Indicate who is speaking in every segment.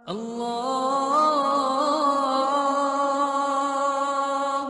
Speaker 1: اللہ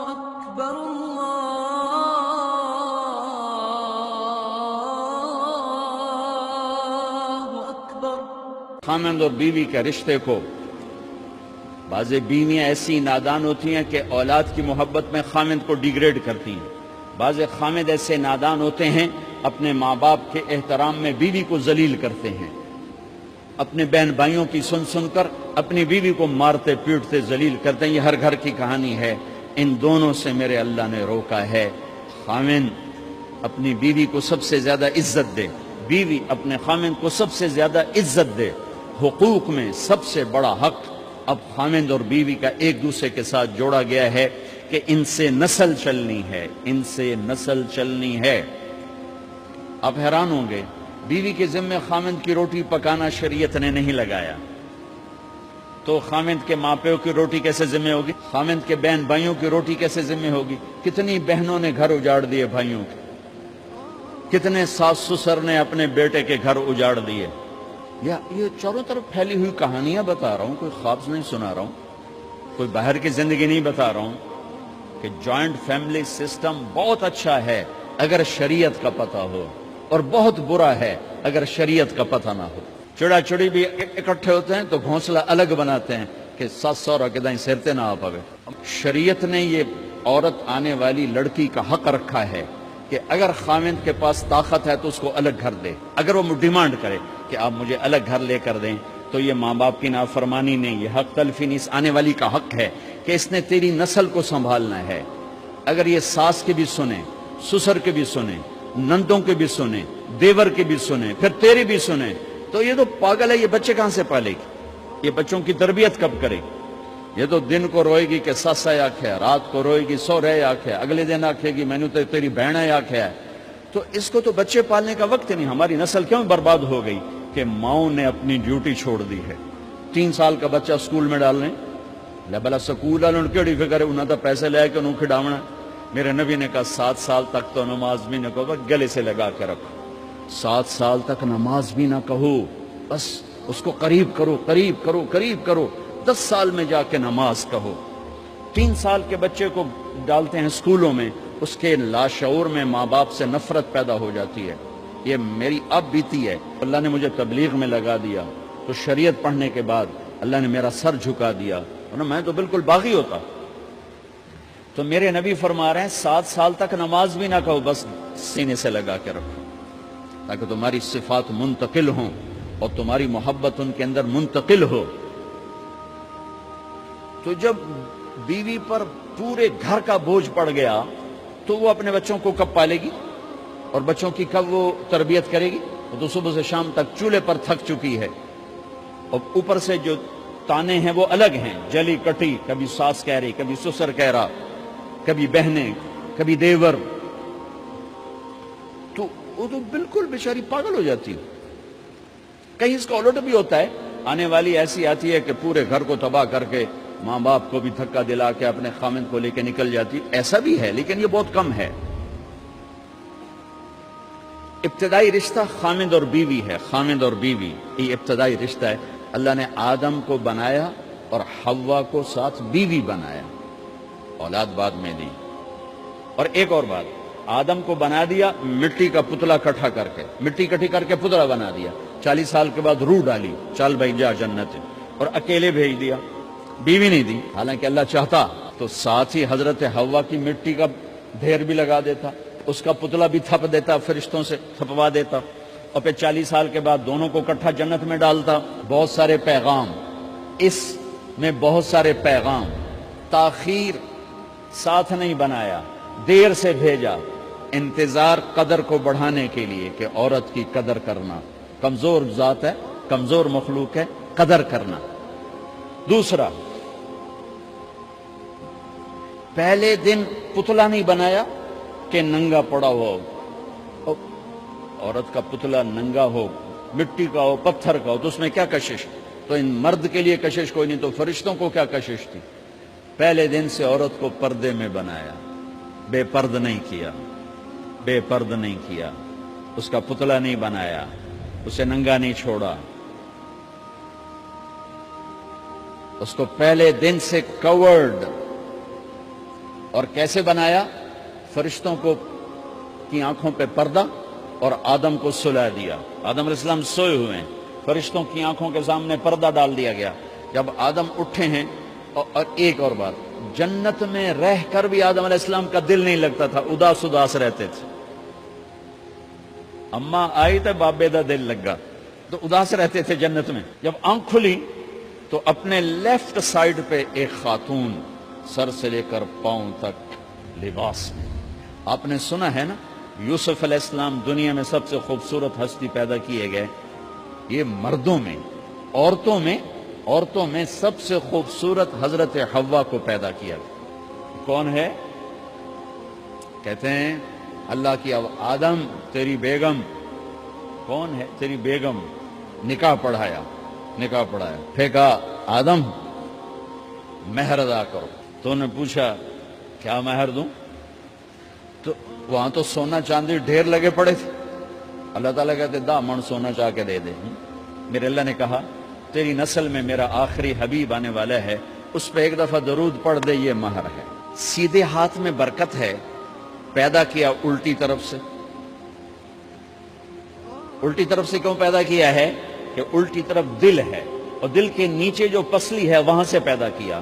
Speaker 1: اکبر اللہ اکبر۔
Speaker 2: خاوند اور بیوی کے رشتے کو بعض بیویاں ایسی نادان ہوتی ہیں کہ اولاد کی محبت میں خاوند کو ڈیگریڈ کرتی ہیں، بعض خاوند ایسے نادان ہوتے ہیں اپنے ماں باپ کے احترام میں بیوی کو ذلیل کرتے ہیں، اپنے بہن بھائیوں کی سن سن کر اپنی بیوی کو مارتے پیٹتے ذلیل کرتے ہیں۔ یہ ہر گھر کی کہانی ہے، ان دونوں سے میرے اللہ نے روکا ہے۔ خاوند اپنی بیوی کو سب سے زیادہ عزت دے، بیوی اپنے خاوند کو سب سے زیادہ عزت دے۔ حقوق میں سب سے بڑا حق اب خاوند اور بیوی کا ایک دوسرے کے ساتھ جوڑا گیا ہے کہ ان سے نسل چلنی ہے، ان سے نسل چلنی ہے۔ آپ حیران ہوں گے، بیوی کے ذمہ خاوند کی روٹی پکانا شریعت نے نہیں لگایا، تو خاوند کے ماں پیو کی روٹی کیسے ذمہ ہوگی؟ خاوند کے بہن بھائیوں کی روٹی کیسے ذمہ ہوگی؟ کتنی بہنوں نے گھر اجاڑ دیے بھائیوں کے، کتنے ساس سسر نے اپنے بیٹے کے گھر اجاڑ دیے۔ یہ چاروں طرف پھیلی ہوئی کہانیاں بتا رہا ہوں، کوئی خواب نہیں سنا رہا ہوں، کوئی باہر کی زندگی نہیں بتا رہا ہوں کہ جوائنٹ فیملی سسٹم بہت اچھا ہے اگر شریعت کا پتہ ہو، اور بہت برا ہے اگر شریعت کا پتہ نہ ہو۔ چڑا چڑی بھی اکٹھے ہوتے ہیں تو گھونسلہ الگ بناتے ہیں کہ ساس سورا کے دائیں سرتے نہ آ پاوے۔ شریعت نے یہ عورت آنے والی لڑکی کا حق رکھا ہے کہ اگر خاوند کے پاس طاقت ہے تو اس کو الگ گھر دے۔ اگر وہ ڈیمانڈ کرے کہ آپ مجھے الگ گھر لے کر دیں تو یہ ماں باپ کی نافرمانی نہیں، یہ حق تلفی نہیں، اس آنے والی کا حق ہے کہ اس نے تیری نسل کو سنبھالنا ہے۔ اگر یہ ساس کے بھی سنیں، سسر کے بھی سنیں، نندوں کے بھی سنیں، دیور کے بھی سنیں، پھر تیری بھی سنیں، تو یہ تو پاگل ہے، یہ بچے کہاں سے پالے گی؟ یہ بچوں کی تربیت کب کرے گی؟ یہ تو دن کو روئے گی کہ سس ہے آکھے، رات کو روئے گی سو رہے آکھے، اگلے دن آکھے گی میں نے تو تیری بہن ہے آکھے ہے۔ تو اس کو تو بچے پالنے کا وقت نہیں۔ ہماری نسل کیوں برباد ہو گئی کہ ماؤں نے اپنی ڈیوٹی چھوڑ دی ہے۔ 3 سال کا بچہ سکول میں ڈالنے بلا سکول والوں کیڑی فکر ہے، انہوں نے پیسے لے کے انہوں کھڈاونا۔ میرے نبی نے کہا 7 سال تک تو نماز بھی نہ کہو، گلے سے لگا کے رکھو۔ 7 سال تک نماز بھی نہ کہو، بس اس کو قریب کرو قریب کرو قریب کرو، 10 سال میں جا کے نماز کہو۔ 3 سال کے بچے کو ڈالتے ہیں سکولوں میں، اس کے لاشعور میں ماں باپ سے نفرت پیدا ہو جاتی ہے۔ یہ میری اب بیتی ہے، اللہ نے مجھے تبلیغ میں لگا دیا تو شریعت پڑھنے کے بعد اللہ نے میرا سر جھکا دیا، ورنہ میں تو بالکل باغی ہوتا۔ تو میرے نبی فرما رہے ہیں 7 سال تک نماز بھی نہ کہو، بس سینے سے لگا کے رکھو تاکہ تمہاری صفات منتقل ہوں اور تمہاری محبت ان کے اندر منتقل ہو۔ تو جب بیوی پر پورے گھر کا بوجھ پڑ گیا تو وہ اپنے بچوں کو کب پالے گی اور بچوں کی کب وہ تربیت کرے گی؟ وہ تو صبح سے شام تک چولہے پر تھک چکی ہے، اور اوپر سے جو تانے ہیں وہ الگ ہیں، جلی کٹی، کبھی ساس کہہ رہی، کبھی سسر کہہ رہا، کبھی بہنیں، کبھی دیور، تو وہ تو بالکل بیچاری پاگل ہو جاتی ہے۔ کہیں اس کا الٹ بھی ہوتا ہے، آنے والی ایسی آتی ہے کہ پورے گھر کو تباہ کر کے ماں باپ کو بھی دھکا دلا کے اپنے خاوند کو لے کے نکل جاتی، ایسا بھی ہے لیکن یہ بہت کم ہے۔ ابتدائی رشتہ خاوند اور بیوی ہے، خاوند اور بیوی یہ ابتدائی رشتہ ہے۔ اللہ نے آدم کو بنایا اور حوا کو ساتھ بیوی بنایا، اولاد بعد میں دی۔ اور ایک اور بات، آدم کو بنا دیا مٹی کا پتلا کٹھا کر کے، مٹی کٹھی کر کے پتلا بنا دیا، 40 سال کے بعد روح ڈالی، چل بھائی جا جنت، اور اکیلے بھیج دیا، بیوی نہیں دی۔ حالانکہ اللہ چاہتا تو ساتھ ہی حضرت حوا کی مٹی کا ڈھیر بھی لگا دیتا، اس کا پتلا بھی تھپ دیتا، فرشتوں سے تھپوا دیتا، اور پھر 40 سال کے بعد دونوں کو کٹھا جنت میں ڈالتا۔ بہت سارے پیغام، اس میں بہت سارے پیغام، تاخیر ساتھ نہیں بنایا، دیر سے بھیجا، انتظار قدر کو بڑھانے کے لیے کہ عورت کی قدر کرنا، کمزور ذات ہے، کمزور مخلوق ہے، قدر کرنا۔ دوسرا، پہلے دن پتلا نہیں بنایا کہ ننگا پڑا ہو، عورت کا پتلا ننگا ہو، مٹی کا ہو، پتھر کا ہو، تو اس میں کیا کشش؟ تو ان مرد کے لیے کشش کوئی نہیں، تو فرشتوں کو کیا کشش تھی؟ پہلے دن سے عورت کو پردے میں بنایا، بے پرد نہیں کیا، بے پرد نہیں کیا، اس کا پتلا نہیں بنایا، اسے ننگا نہیں چھوڑا۔ اس کو پہلے دن سے کورڈ، اور کیسے بنایا؟ فرشتوں کی آنکھوں پہ پردہ اور آدم کو سلا دیا۔ آدم علیہ السلام سوئے ہوئے ہیں، فرشتوں کی آنکھوں کے سامنے پردہ ڈال دیا گیا۔ جب آدم اٹھے ہیں، اور ایک اور بات، جنت میں رہ کر بھی آدم علیہ السلام کا دل نہیں لگتا تھا، اداس رہتے تھے۔ اماں آئی تو بابے دا دل لگا، تو اداس رہتے تھے جنت میں۔ جب آنکھ کھلی تو اپنے لیفٹ سائیڈ پہ ایک خاتون، سر سے لے کر پاؤں تک لباس میں۔ آپ نے سنا ہے نا، یوسف علیہ السلام دنیا میں سب سے خوبصورت ہستی پیدا کیے گئے۔ یہ مردوں میں، عورتوں میں سب سے خوبصورت حضرت حوا کو پیدا کیا گیا۔ کون ہے؟ کہتے ہیں اللہ کی آدم تیری بیگم کون ہے؟ تیری بیگم۔ نکاح پڑھایا، پھینکا، آدم مہر ادا کرو۔ تو نے پوچھا کیا مہر دوں؟ تو وہاں تو سونا چاندی ڈھیر لگے پڑے تھے۔ اللہ تعالیٰ کہتے دا من سونا چاہ کے دے دے۔ میرے اللہ نے کہا تیری نسل میں میرا آخری حبیب آنے والا ہے، اس پہ ایک دفعہ درود پڑھ دے، یہ مہر ہے۔ سیدھے ہاتھ میں برکت ہے، پیدا کیا الٹی طرف سے۔ الٹی طرف سے کیوں پیدا کیا ہے؟ کہ الٹی طرف دل ہے، اور دل کے نیچے جو پسلی ہے وہاں سے پیدا کیا۔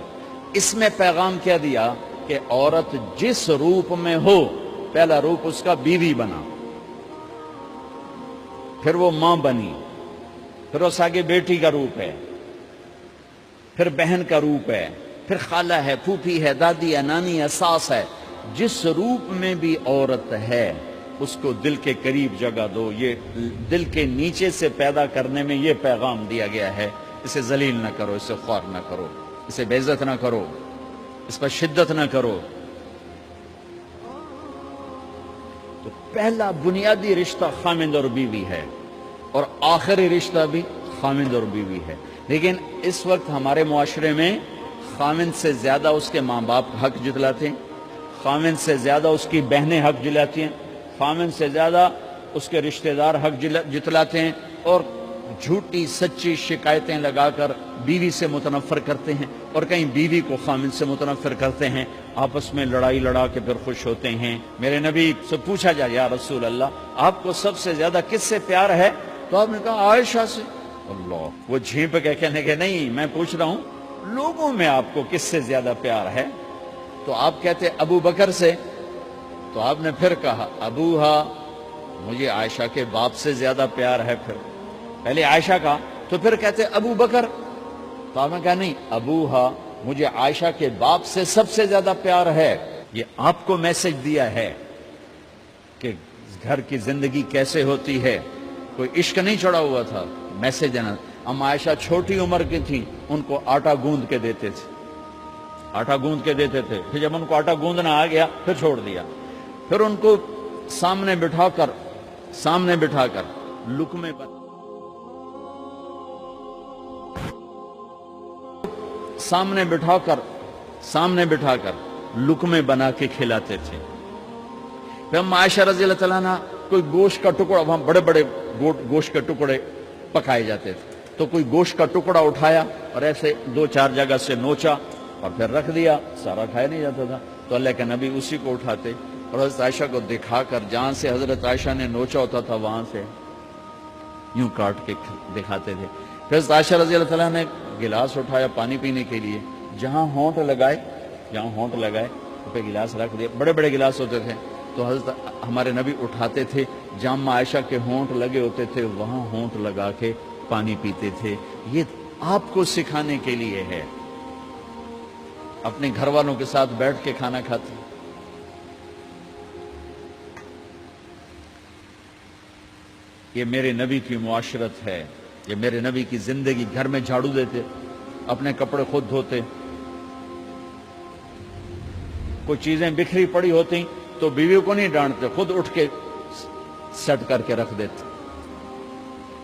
Speaker 2: اس میں پیغام کیا دیا کہ عورت جس روپ میں ہو، پہلا روپ اس کا بیوی بنا، پھر وہ ماں بنی، پھر اس آگے بیٹی کا روپ ہے، پھر بہن کا روپ ہے، پھر خالہ ہے، پھوپھی ہے، دادی ہے، نانی ہے، ساس ہے۔ جس روپ میں بھی عورت ہے اس کو دل کے قریب جگہ دو۔ یہ دل کے نیچے سے پیدا کرنے میں یہ پیغام دیا گیا ہے، اسے ذلیل نہ کرو، اسے خوار نہ کرو، اسے بے عزت نہ کرو، اس پر شدت نہ کرو۔ تو پہلا بنیادی رشتہ خامند اور بیوی ہے، اور آخری رشتہ بھی خامند اور بیوی ہے۔ لیکن اس وقت ہمارے معاشرے میں خامند سے زیادہ اس کے ماں باپ حق جتلاتے ہیں، خامند سے زیادہ اس کی بہنیں حق جلاتی ہیں، خامند سے زیادہ اس کے رشتہ دار حق جتلاتے ہیں، اور جھوٹی سچی شکایتیں لگا کر بیوی سے متنفر کرتے ہیں، اور کہیں بیوی کو خامند سے متنفر کرتے ہیں، آپس میں لڑائی لڑا کے پھر خوش ہوتے ہیں۔ میرے نبی سے پوچھا جائے یا رسول اللہ آپ کو سب سے زیادہ کس سے پیار ہے؟ تو آپ نے کہا عائشہ سے۔ اللہ، وہ جھینپ کے کہنے کے نہیں، میں پوچھ رہا ہوں لوگوں میں آپ کو کس سے زیادہ پیار ہے؟ تو آپ کہتے ابو بکر سے۔ تو آپ نے پھر کہا ابوہا، مجھے عائشہ کے باپ سے زیادہ پیار ہے۔ پھر پہلے عائشہ کا، تو پھر کہتے ابو بکر۔ تو آپ نے کہا نہیں، ابوہا، مجھے عائشہ کے باپ سے سب سے زیادہ پیار ہے۔ یہ آپ کو میسج دیا ہے کہ گھر کی زندگی کیسے ہوتی ہے، کوئی عشق نہیں چڑھا ہوا تھا، میسج ہے نا۔ ہم عائشہ چھوٹی عمر کی تھی، ان کو آٹا گوندھ کے دیتے تھے، آٹا گوندھ کے دیتے تھے، پھر جب ان کو آٹا گوندھنا آ گیا پھر چھوڑ دیا، پھر ان کو سامنے بٹھا کر لقمے پر سامنے بٹھا کر لقمے بنا کے کھلاتے تھے۔ پھر ہم عائشہ رضی اللہ تعالیٰ عنہ کوئی گوشت کا ٹکڑا، وہاں بڑے بڑے گوشت کے ٹکڑے پکائے جاتے تھے، تو کوئی گوشت کا ٹکڑا اٹھایا اور ایسے 2-4 جگہ سے نوچا اور پھر رکھ دیا، سارا کھایا نہیں جاتا تھا، تو اللہ کے نبی اسی کو اٹھاتے اور حضرت عائشہ کو دکھا کر جہاں سے حضرت عائشہ نے نوچا ہوتا تھا وہاں سے یوں کاٹ کے دکھاتے تھے۔ پھر حضرت عائشہ رضی اللہ تعالیٰ نے گلاس اٹھایا پانی پینے کے لیے، جہاں ہونٹ لگائے پہ گلاس رکھ دیا، بڑے بڑے گلاس ہوتے تھے، تو حضرت ہمارے نبی اٹھاتے تھے، جہاں عائشہ کے ہونٹ لگے ہوتے تھے وہاں ہونٹ لگا کے پانی پیتے تھے۔ یہ آپ کو سکھانے کے لیے ہے، اپنے گھر والوں کے ساتھ بیٹھ کے کھانا کھاتے۔ یہ میرے نبی کی معاشرت ہے، یہ میرے نبی کی زندگی۔ گھر میں جھاڑو دیتے، اپنے کپڑے خود دھوتے، کوئی چیزیں بکھری پڑی ہوتی تو بیوی کو نہیں ڈانٹتے، خود اٹھ کے سیٹ کر کے رکھ دیتے،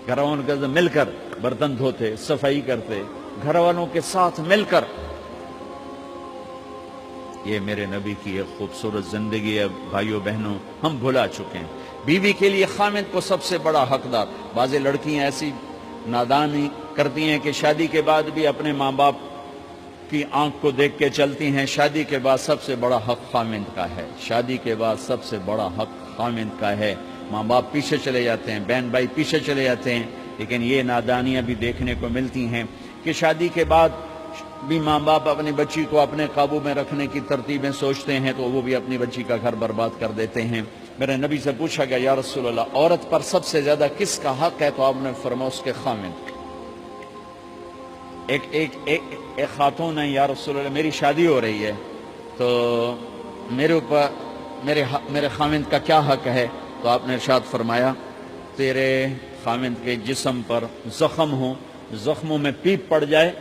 Speaker 2: گھر والوں کے ساتھ مل کر برتن دھوتے، صفائی کرتے، گھر والوں کے ساتھ مل کر۔ یہ میرے نبی کی ایک خوبصورت زندگی ہے بھائیو بہنوں، ہم بھلا چکے ہیں۔ بیوی کے لیے خامد کو سب سے بڑا حقدار۔ بعض لڑکیاں ایسی نادانی کرتی ہیں کہ شادی کے بعد بھی اپنے ماں باپ کی آنکھ کو دیکھ کے چلتی ہیں. شادی کے بعد سب سے بڑا حق خامند کا ہے. شادی کے بعد سب سے بڑا حق خامند کا ہے. ماں باپ پیچھے چلے جاتے ہیں, بہن بھائی پیچھے چلے جاتے ہیں, لیکن یہ نادانیاں بھی دیکھنے کو ملتی ہیں کہ شادی کے بعد بھی ماں باپ اپنی بچی کو اپنے قابو میں رکھنے کی ترتیبیں سوچتے ہیں تو وہ بھی اپنی بچی کا گھر برباد کر دیتے ہیں. میرے نبی سے پوچھا گیا یا رسول اللہ عورت پر سب سے زیادہ کس کا حق ہے؟ تو آپ نے فرمایا اس کے خامند. ایک خاتون ہے, یا رسول اللہ میری شادی ہو رہی ہے تو میرے اوپر میرے خامند کا کیا حق ہے؟ تو آپ نے ارشاد فرمایا تیرے خامند کے جسم پر زخم ہو, زخموں میں پیپ پڑ جائے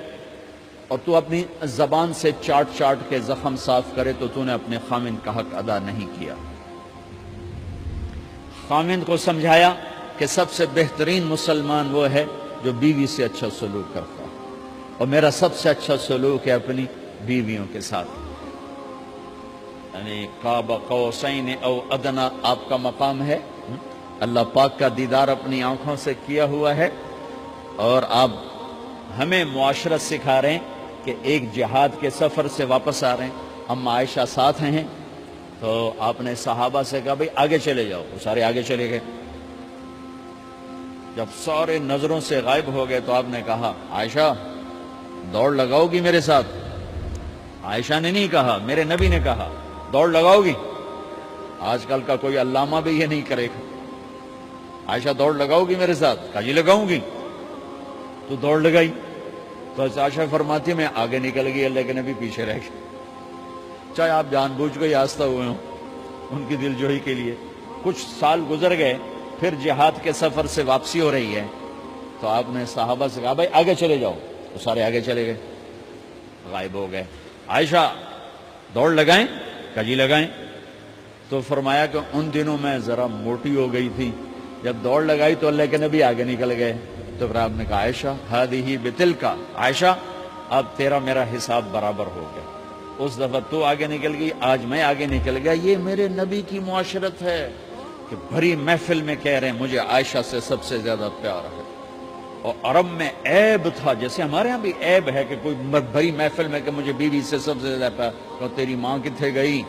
Speaker 2: اور تو اپنی زبان سے چاٹ چاٹ کے زخم صاف کرے تو تو نے اپنے خامند کا حق ادا نہیں کیا. خامند کو سمجھایا کہ سب سے بہترین مسلمان وہ ہے جو بیوی سے اچھا سلوک کرتا ہے, اور میرا سب سے اچھا سلوک ہے اپنی بیویوں کے ساتھ. یعنی قاب قوسین او ادنا آپ کا مقام ہے. اللہ پاک کا دیدار اپنی آنکھوں سے کیا ہوا ہے, اور آپ ہمیں معاشرت سکھا رہے ہیں کہ ایک جہاد کے سفر سے واپس آ رہے ہیں, ہم عائشہ ساتھ ہیں, تو آپ نے صحابہ سے کہا بھئی آگے چلے جاؤ. وہ سارے آگے چلے گئے. جب سارے نظروں سے غائب ہو گئے تو آپ نے کہا عائشہ دوڑ لگاؤ گی میرے ساتھ؟ عائشہ نے نہیں کہا, میرے نبی نے کہا دوڑ لگاؤ گی. آج کل کا کوئی علامہ بھی یہ نہیں کرے گا. عائشہ دوڑ لگاؤ گی میرے ساتھ؟ کہا جی لگاؤں گی. تو دوڑ لگائی تو عائشہ فرماتی میں آگے نکل گئی, اللہ کے نبی پیچھے رہ گئے. چاہے آپ جان بوجھ کے آستہ ہوئے ہوں ان کی دل جوئی کے لیے. کچھ سال گزر گئے, پھر جہاد کے سفر سے واپسی ہو رہی ہے تو آپ نے صحابہ سے کہا بھائی آگے چلے جاؤ. تو سارے آگے چلے گئے, غائب ہو گئے. عائشہ دوڑ لگائیں؟ کہا جی لگائیں. تو فرمایا کہ ان دنوں میں ذرا موٹی ہو گئی تھی, جب دوڑ لگائی تو اللہ کے نبی آگے نکل گئے. تو پھر آپ نے کہا عائشہ ہذہ بتلکا, عائشہ اب تیرا میرا حساب برابر ہو گیا. اس دفعہ تو آگے نکل گئی, آج میں آگے نکل گیا. یہ میرے نبی کی معاشرت ہے کہ بھری محفل میں کہہ رہے ہیں مجھے عائشہ سے سب سے زیادہ پیار ہے. اور عرب میں عیب تھا, جیسے ہمارے ہاں بھی عیب ہے کہ کوئی بھری محفل میں کہ مجھے بیوی سے سب سے زیادہ پیار. تو تیری ماں کتنے گئی؟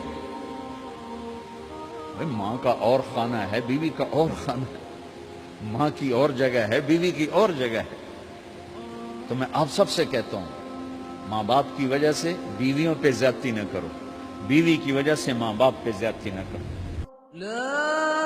Speaker 2: ماں کا اور خانہ ہے, بیوی کا اور خانہ ہے. ماں کی اور جگہ ہے, بیوی کی اور جگہ ہے. تو میں آپ سب سے کہتا ہوں ماں باپ کی وجہ سے بیویوں پہ زیادتی نہ کرو, بیوی کی وجہ سے ماں باپ پہ زیادتی نہ کرو.
Speaker 1: لا